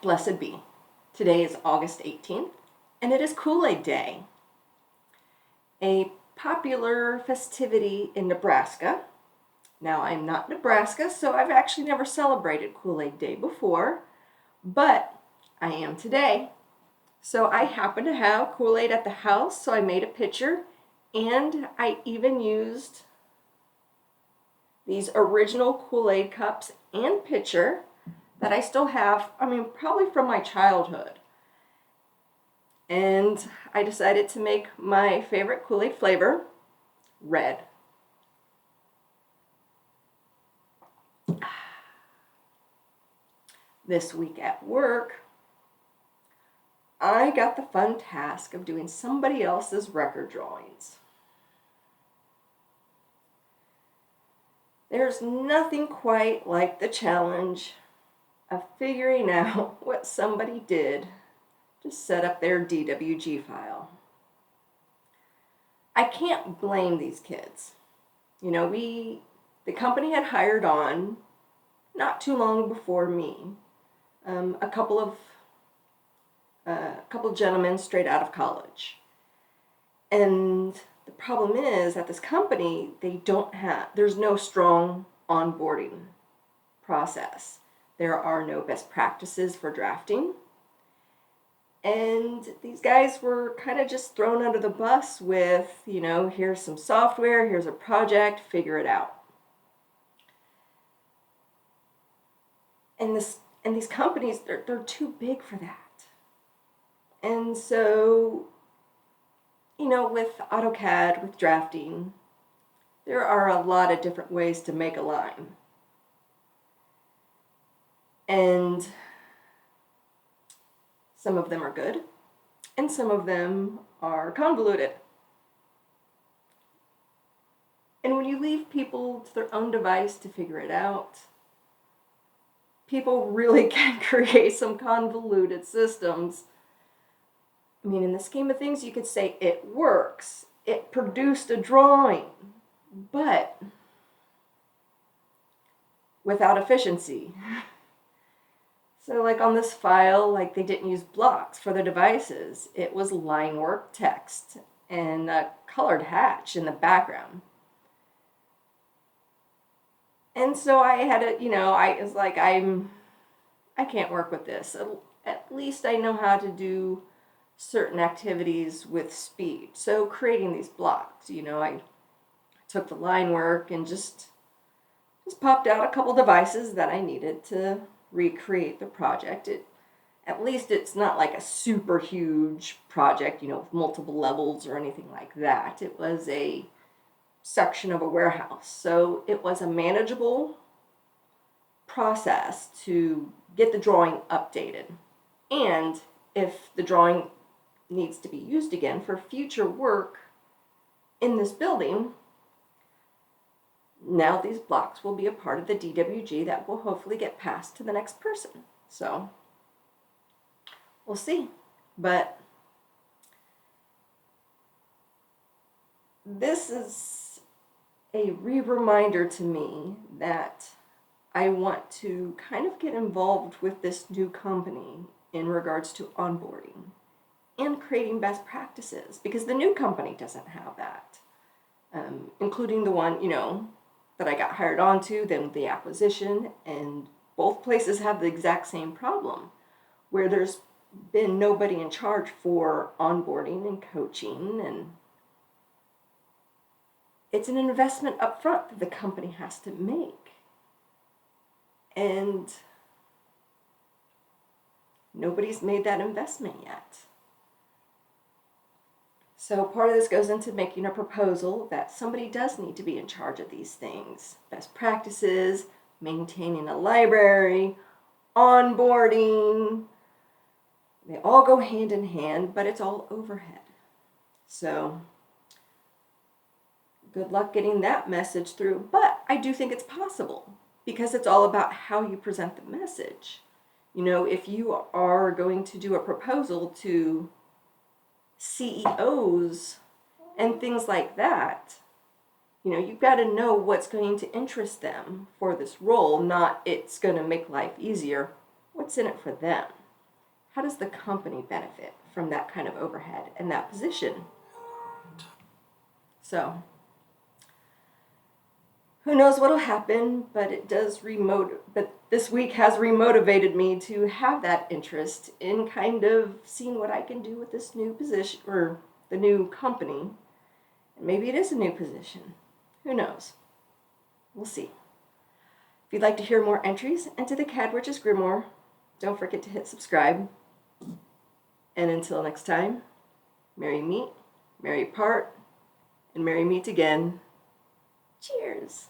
Blessed be. Today is August 18th, and it is Kool-Aid Day, a popular festivity in Nebraska. Now, I'm not Nebraska, so I've actually never celebrated Kool-Aid Day before, but I am today. So I happen to have Kool-Aid at the house, so I made a picture, and I even used these original Kool-Aid cups and pitcher that I still have, probably from my childhood. And I decided to make my favorite Kool-Aid flavor red. This week at work, I got the fun task of doing somebody else's record drawings. There's nothing quite like the challenge of figuring out what somebody did to set up their DWG file. I can't blame these kids. You know, the company had hired on not too long before me, a couple of gentlemen straight out of college. And the problem is at this company, there's no strong onboarding process. There are no best practices for drafting. And these guys were kind of just thrown under the bus with, here's some software, here's a project, figure it out. And these companies, they're too big for that. And so, with AutoCAD, with drafting, there are a lot of different ways to make a line. And some of them are good, and some of them are convoluted. And when you leave people to their own device to figure it out, people really can create some convoluted systems. In the scheme of things, you could say it works. It produced a drawing, but without efficiency. So like on this file, they didn't use blocks for the devices. It was line work text and a colored hatch in the background. And so I had to, I was like, I can't work with this. At least I know how to do certain activities with speed. So creating these blocks, I took the line work and just popped out a couple devices that I needed to recreate the project. At least it's not like a super huge project, with multiple levels or anything like that. It was a section of a warehouse. So it was a manageable process to get the drawing updated. And if the drawing needs to be used again for future work in this building, now these blocks will be a part of the DWG that will hopefully get passed to the next person. So we'll see. But this is a reminder to me that I want to kind of get involved with this new company in regards to onboarding and creating best practices, because the new company doesn't have that, including the one, that I got hired onto, then the acquisition, and both places have the exact same problem, where there's been nobody in charge for onboarding and coaching, and it's an investment up front that the company has to make. And nobody's made that investment yet. So part of this goes into making a proposal that somebody does need to be in charge of these things. Best practices, maintaining a library, onboarding. They all go hand in hand, but it's all overhead. So good luck getting that message through. But I do think it's possible, because it's all about how you present the message. If you are going to do a proposal to CEOs and things like that, you've got to know what's going to interest them for this role, not it's going to make life easier. What's in it for them? how does the company benefit from that kind of overhead and that position? So, who knows what'll happen, but but this week has remotivated me to have that interest in kind of seeing what I can do with this new position or the new company. And maybe it is a new position. Who knows? We'll see. If you'd like to hear more entries into the Cadwitch's Grimoire, don't forget to hit subscribe. And until next time, merry meet, merry part, and merry meet again. Cheers!